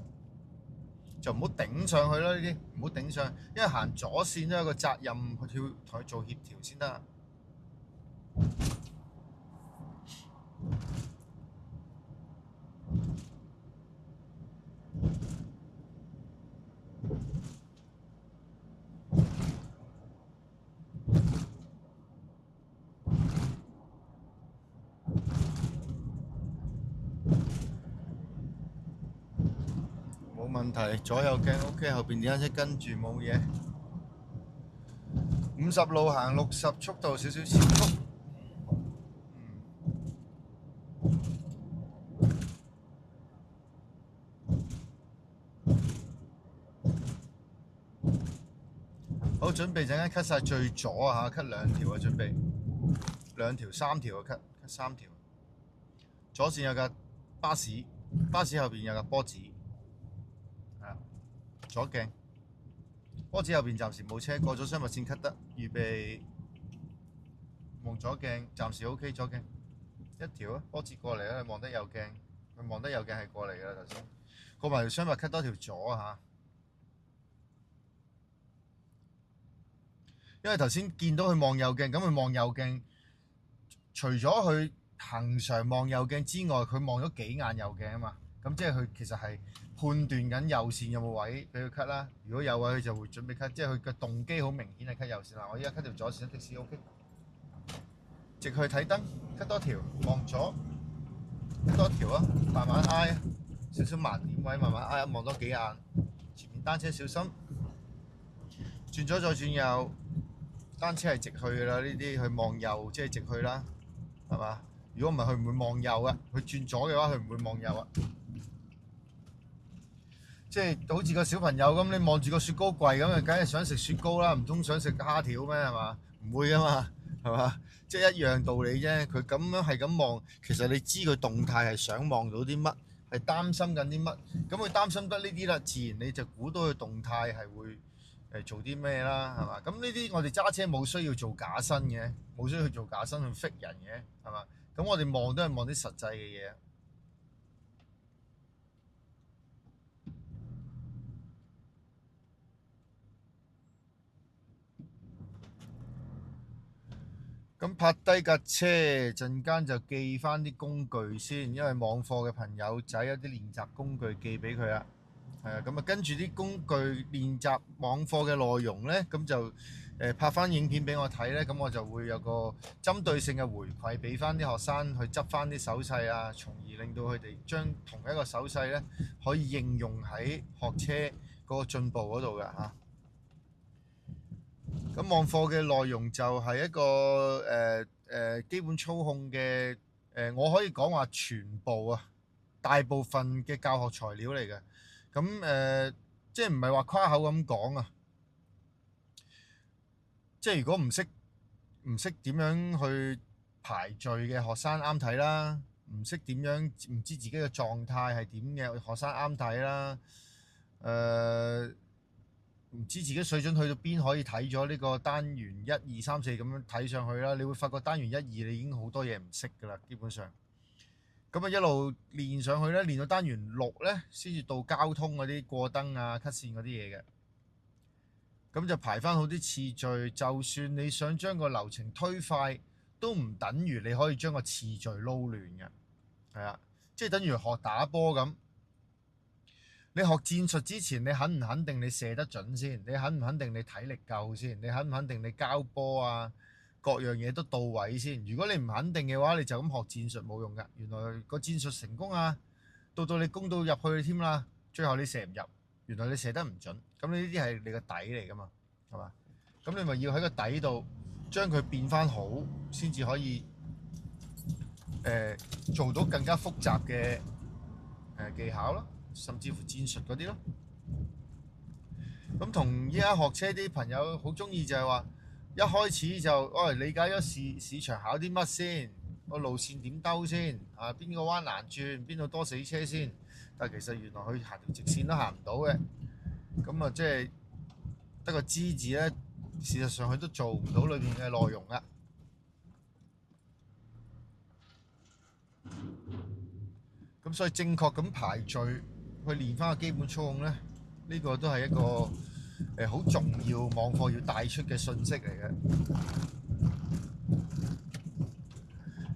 就唔好頂上去啦，呢啲唔好頂上去，因為行左線都有個責任去同佢做協調先得。冇問題，左右鏡 OK，後邊電單車跟住冇嘢。50路行60速度，少少超速。好，準備陣間 cut 晒最左啊嚇，cut 兩條啊，準備2條3條啊 cut 3條。左線有架巴士，巴士後邊有架波子，係啊，左鏡。波子後邊暫時冇車，過咗雙白線 cut 得，預備望左鏡，暫時 OK 左鏡一條啊，波子過嚟啦，你望得右鏡，佢望得右鏡係過嚟㗎啦頭先，過埋條雙白 cut 多條左啊嚇，因為頭先見到佢望右鏡，咁佢望右鏡，除咗佢恆常望右鏡之外，佢望咗幾眼右鏡啊嘛，咁即係佢其實係判斷緊右線有冇位俾佢 cut 啦，如果有位佢就會準備 cut，即係佢嘅動機好明顯係 cut 右線啦。我依家 cut 條左線的士 OK， 直去睇燈 cut 多條，望左 cut 多條啊，慢慢挨，少少盲點位慢慢挨，望多幾眼，前面單車小心，轉左再轉右，單車係直去㗎啦，呢啲佢望右即係直去啦，係嘛？如果唔係佢唔會望右啊，佢轉左嘅話佢唔會望右啊。即係好似個小朋友咁，你望住個雪糕櫃咁，梗係想食雪糕啦，唔通想食蝦條咩？係嘛？唔會噶嘛，係嘛？即係一樣道理啫。佢咁樣係咁望，其實你知佢動態係想望到啲乜，係擔心緊啲乜。咁佢擔心得呢啲啦，自然你就估到佢動態係會做啲咩啦，係嘛？咁呢啲我哋揸車冇需要做假身嘅，冇需要去做假身去 fit 人嘅，係嘛？咁我哋望都係望啲實際嘅嘢。咁泊低架車，陣間就寄翻啲工具先，因為網課嘅朋友仔有啲練習工具寄俾佢啦。係啊，咁啊跟住啲工具練習網課嘅內容呢，咁就拍翻影片俾我睇咧，咁我就會有個針對性嘅回饋俾翻啲學生去執翻啲手勢啊，從而令到佢哋將同一個手勢咧可以應用喺學車嗰個進步嗰度嘅嚇。咁網課嘅內容就係一個基本操控嘅我可以講話全部啊，大部分嘅教學材料嚟嘅。咁即係唔係話誇口咁講啊？即係如果唔識點樣去排序嘅學生啱睇啦，唔識點樣唔知自己嘅狀態係點嘅學生啱睇啦，唔知自己水準去到邊可以睇咗呢個單元1、2、3、4咁樣睇上去啦，你會發覺單元1、2你已經好多嘢唔識㗎啦，基本上。咁啊一路練上去咧，練到單元6咧，先至到交通嗰啲過燈啊、cut 線嗰啲嘢嘅。咁就排翻好啲次序，就算你想將個流程推快，都唔等於你可以將個次序撈亂嘅。係啊，即係等於學打波咁。你學戰術之前，你肯唔肯定你射得準先？你肯唔肯定你體力夠先？你肯唔肯定你交波啊？各樣嘢都到位先。如果你唔肯定嘅話，你就咁學戰術冇用㗎。原來個戰術成功啊，到你攻到入去添啦，最後你射唔入。原來你射得唔準，咁呢啲係你個底嚟㗎嘛，係嘛？咁你咪要喺個底度將佢變翻好，先至可以做到更加複雜嘅技巧咯，甚至乎戰術嗰啲咯。咁同依家學車啲朋友好中意就係話，一開始就理解咗市場考啲乜先，個路線點兜先，啊邊個彎難轉，邊度多死車先。但其實原來佢行條直線都行唔到嘅，咁啊即係得個知字咧，事實上佢都做唔到裏面嘅內容啦。咁所以正確咁排序去練翻個基本操控咧，呢個都係一個好重要網課要帶出嘅信息嚟嘅。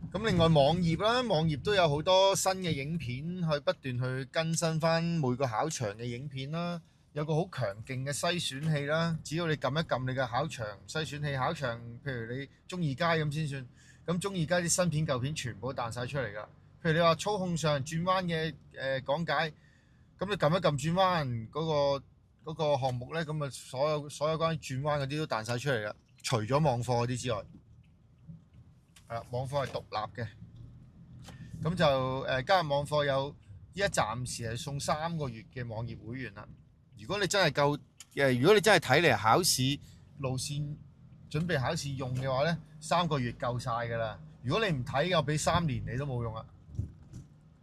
咁另外網頁啦，網頁都有好多新嘅影片去不斷去更新翻每個考場嘅影片啦，有個好強勁嘅篩選器啦，只要你撳一撳你嘅考場篩選器，考場譬如你中二街咁先算，咁中二街啲新片舊片全部彈晒出嚟㗎。譬如你話操控上轉彎嘅講解，咁你撳一撳轉彎嗰個項目咧，咁啊所有關於轉彎嗰啲都彈晒出嚟㗎，除咗網課嗰啲之外。網課係獨立嘅，咁就加入網課有依家暫時係送3個月嘅網頁會員啦。如果你真係如果你真係睇嚟考試路線準備考試用嘅話咧，3個月夠晒㗎啦。如果你唔睇嘅，我俾3年你都冇用啊。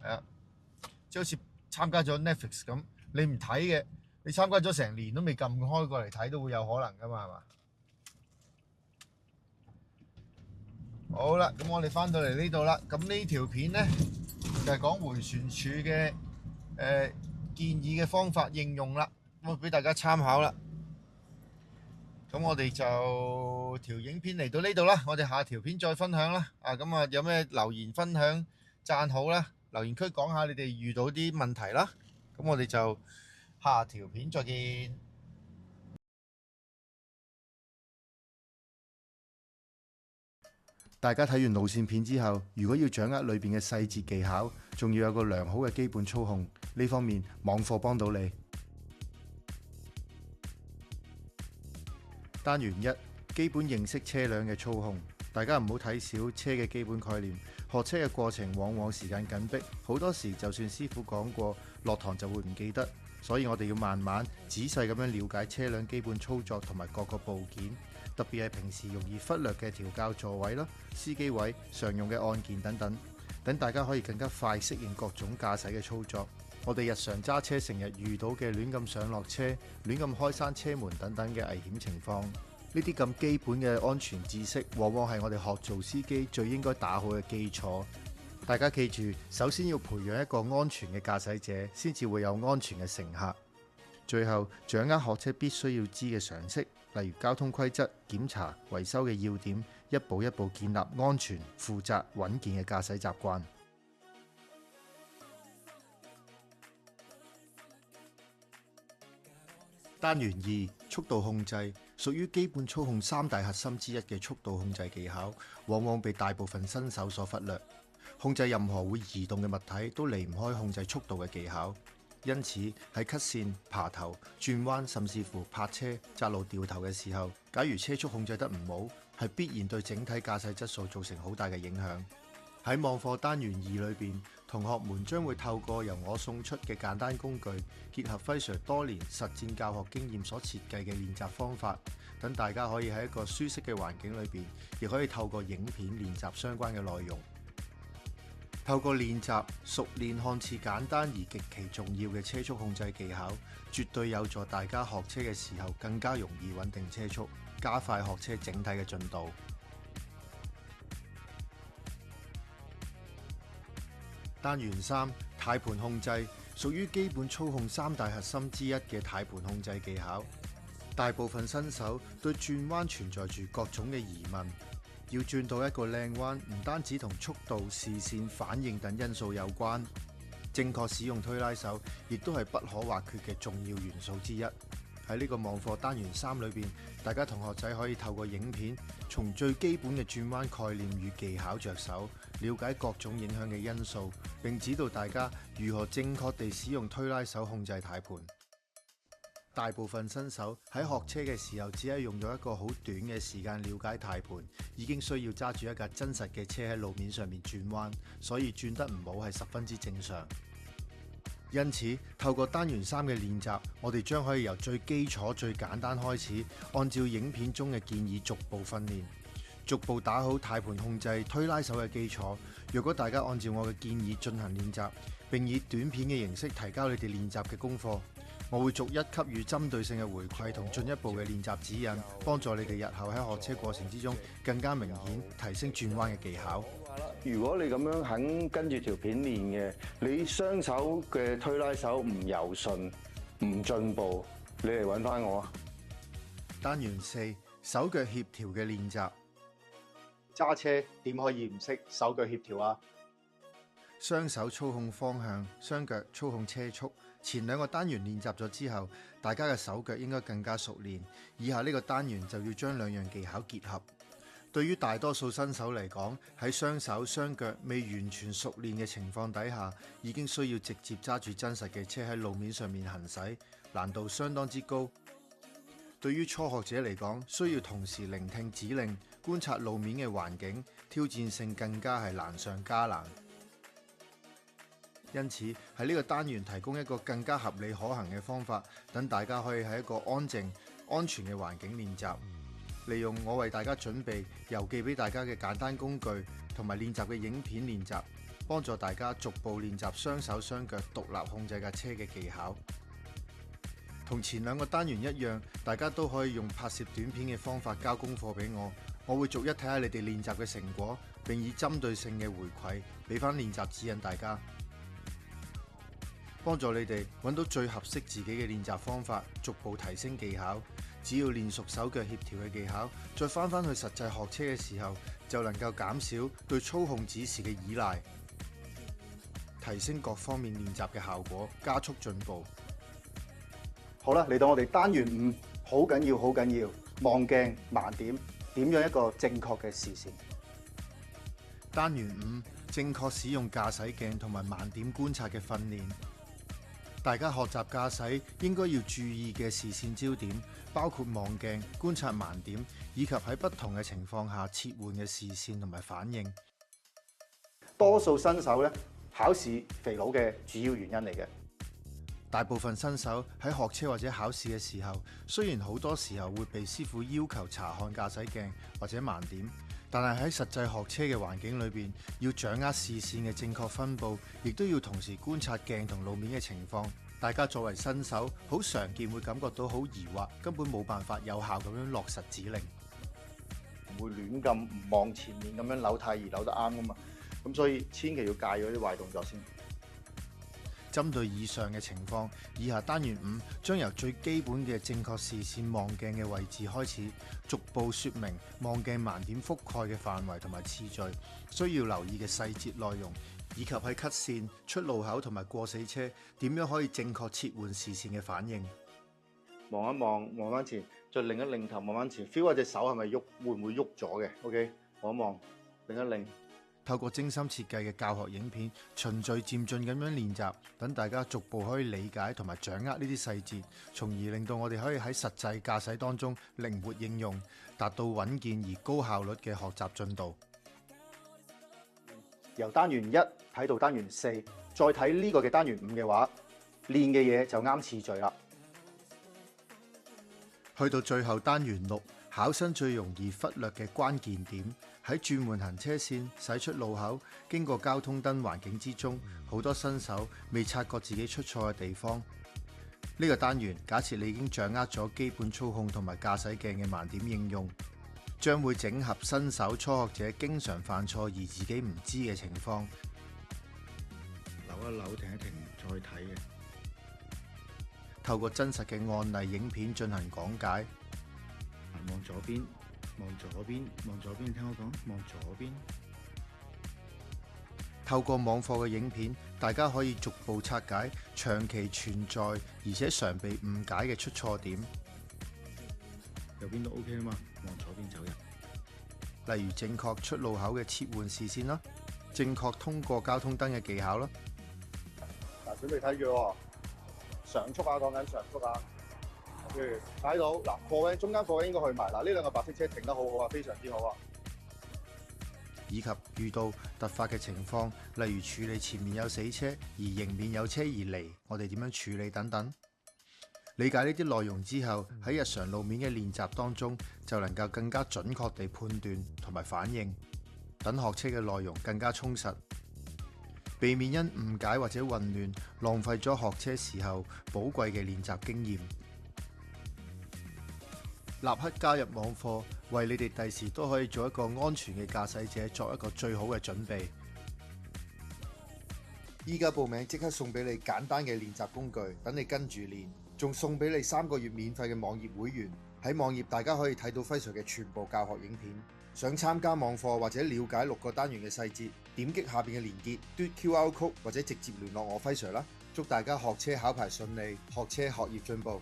係啊，即係好似參加咗 Netflix 咁，你唔睇嘅，你參加咗成年都未撳開過嚟睇，都會有可能㗎嘛，係嘛？好啦，咁我哋翻到嚟呢度啦。咁呢條片呢，就係講迴旋處嘅建議嘅方法應用啦，咁我俾大家參考啦。咁我哋就條影片嚟到呢度啦，我哋下條片再分享啦。咁啊有咩留言分享讚好啦，留言區講下你哋遇到啲問題啦。咁我哋就下條片再見。大家睇完路線片之後，如果要掌握裏邊嘅細節技巧，仲要有個良好嘅基本操控，呢方面網課幫到你。單元1，基本認識車輛嘅操控。大家唔好睇小車嘅基本概念，學車嘅過程往往時間緊迫，好多時就算師傅講過，落堂就會唔記得，所以我哋要慢慢仔細咁樣了解車輛基本操作同埋各個部件。特別係平時容易忽略嘅調校座位啦、司機位、常用嘅按鍵等等，等大家可以更加快適應各種駕駛嘅操作。我哋日常揸車成日遇到嘅亂咁上落車、亂咁開閂車門等等嘅危險情況，呢啲咁基本嘅安全知識，往往係我哋學做司機最應該打好嘅基礎。大家記住，首先要培養一個安全嘅駕駛者，先至會有安全嘅乘客。最後，掌握學車必須要知嘅常識，例如交通規則、檢查、維修嘅要點，一步一步建立安全、負責、穩健嘅駕駛習慣。單元2，速度控制。屬於基本操控三大核心之一嘅速度控制技巧，往往被大部分新手所忽略。控制任何會移動嘅物體都離唔開控制速度嘅技巧，因此喺 cut 線、爬頭、轉彎，甚至乎泊車、窄路掉頭嘅時候，假如車速控制得唔好，係必然對整體駕駛質素造成好大嘅影響。喺網課單元2裏邊，同學們將會透過由我送出嘅簡單工具，結合輝 Sir 多年實戰教學經驗所設計嘅練習方法，等大家可以喺一個舒適嘅環境裏邊，亦可以透過影片練習相關嘅內容。透過練習熟練看似簡單而極其重要嘅車速控制技巧，絕對有助大家學車嘅時候更加容易穩定車速，加快學車整體嘅進度。單元3軚盤控制屬於基本操控三大核心之一嘅軚盤控制技巧。大部分新手對轉彎存在住各種嘅疑問。要轉到一個靚彎，唔單止同速度、視線、反應等因素有關，正確使用推拉手亦都係不可或缺嘅重要元素之一。喺呢個網課單元3裏邊，大家同學仔可以透過影片，從最基本嘅轉彎概念與技巧着手，了解各種影響嘅因素，並指導大家如何正確地使用推拉手控制軚盤。大部分新手喺學車嘅時候，只係用咗一個好短嘅時間了解軚盤，已經需要揸住一架真實嘅車喺路面上面轉彎，所以轉得唔好係十分之正常。因此，透過單元3嘅練習，我哋將可以由最基礎、最簡單開始，按照影片中嘅建議逐步訓練，逐步打好軚盤控制、推拉手嘅基礎。若果大家按照我嘅建議進行練習，並以短片嘅形式提交你哋練習嘅功課，我會逐一給予針對性嘅回饋同進一步嘅練習指引，幫助你哋日後喺學車過程之中更加明顯提升轉彎嘅技巧。如果你咁樣肯跟住條片練嘅，你雙手嘅推拉手唔柔順、唔進步，你嚟揾翻我啊！單元4手腳協調嘅練習。揸車點可以唔識手腳協調啊？雙手操控方向，雙腳操控車速。前兩個單元練習咗之後，大家嘅手腳應該更加熟練。以下呢個單元就要將兩樣技巧結合。對於大多數新手嚟講，喺雙手雙腳未完全熟練嘅情況底下，已經需要直接揸住真實嘅車喺路面上面行駛，難度相當之高。對於初學者嚟講，需要同時聆聽指令，觀察路面嘅環境，挑戰性更加係難上加難。因此喺呢個單元提供一個更加合理可行嘅方法，等大家可以喺一個安靜、安全嘅環境練習。利用我為大家準備郵寄俾大家嘅簡單工具同埋練習嘅影片練習，幫助大家逐步練習雙手雙腳獨立控制架車嘅技巧。同前兩個單元一樣，大家都可以用拍攝短片嘅方法交功課俾我，我會逐一睇下你哋練習嘅成果，並以針對性嘅回饋俾翻練習指引大家，幫助你哋揾到最合適自己嘅練習方法，逐步提升技巧。只要練熟手腳協調嘅技巧，再翻返去實際學車嘅時候，就能夠減少對操控指示嘅依賴，提升各方面練習嘅效果，加速進步。好啦，嚟到我哋單元5，好緊要，好緊要，望鏡盲點，點樣一個正確嘅視線。單元5，正確使用駕駛鏡同埋盲點觀察嘅訓練。大家學習駕駛應該要注意嘅視線焦點，包括望鏡、觀察盲點，以及喺不同嘅情況下切換嘅視線同埋反應。多數新手咧，考試肥佬嘅主要原因嚟嘅。大部分新手喺學車或者考試嘅時候，雖然好多時候會被師傅要求查看駕駛鏡或者盲點，但係喺實際學車嘅環境裏邊，要掌握視線嘅正確分佈，亦都要同時觀察鏡同路面嘅情況。大家作為新手，好常見會感覺到好疑惑，根本冇辦法有效咁樣落實指令，唔會亂咁唔望前面咁樣扭軚而扭得啱噶嘛。咁所以千祈要戒咗啲壞動作先。針對以上嘅情況，以下單元5將由最基本嘅正確視線望鏡嘅位置開始，逐步說明望鏡盲點覆蓋嘅範圍同埋次序，需要留意嘅細節內容，以及喺 cut 線、出路口同埋過死車點樣可以正確切換視線嘅反應。望一望，望翻前，再擰一擰頭，慢慢前 feel 下隻手係咪喐，會唔會喐咗嘅 ？OK， 望一望，擰一擰。透過精心設計嘅教學影片，循序漸進咁樣練習，等大家逐步可以理解同埋掌握呢啲細節，從而令到我哋可以喺實際駕駛當中靈活應用，達到穩健而高效率嘅學習進度。由單元1睇到單元4，再睇呢個嘅單元5嘅話，練嘅嘢就啱次序啦。去到最後單元6，考生最容易忽略嘅關鍵點，喺轉換行車線、駛出路口、經過交通燈環境之中，好多新手未察覺自己出錯嘅地方。呢個單元假設你已經掌握咗基本操控同埋駕駛鏡嘅盲點應用，將會整合新手初學者經常犯錯而自己唔知嘅情況。扭一扭，停一停，再睇嘅。透過真實嘅案例影片進行講解。望左邊，望左邊，望左邊，聽我講，望左邊。透過網課嘅影片，大家可以逐步拆解長期存在而且常被誤解嘅出錯點。右邊都 OK 啊嘛，望左邊走人。例如正確出路口嘅切換視線啦，正確通過交通燈嘅技巧啦。嗱，準備睇住喎，常速啊，講緊常速啊。睇到嗱，貨位中間貨位應該去埋嗱，呢兩個白色車停得好好啊，非常之好啊。以及遇到突發嘅情況，例如處理前面有死車而迎面有車而嚟，我哋點樣處理等等。理解呢啲內容之後，喺日常路面嘅練習當中，就能夠更加準確地判斷同埋反應，等學車嘅內容更加充實，避免因誤解或者混亂，浪費咗學車時候寶貴嘅練習經驗。立刻加入網課，為你哋第時都可以做一個安全嘅駕駛者作一個最好嘅準備。依家報名即刻送俾你簡單嘅練習工具，等你跟住練，仲送俾你3個月免費嘅網頁會員。喺網頁大家可以睇到輝 Sir 嘅全部教學影片。想參加網課或者了解6個單元嘅細節，點擊下邊嘅連結，嘟 QR code 或者直接聯絡我輝 Sir 啦。祝大家學車考牌順利，學車學業進步。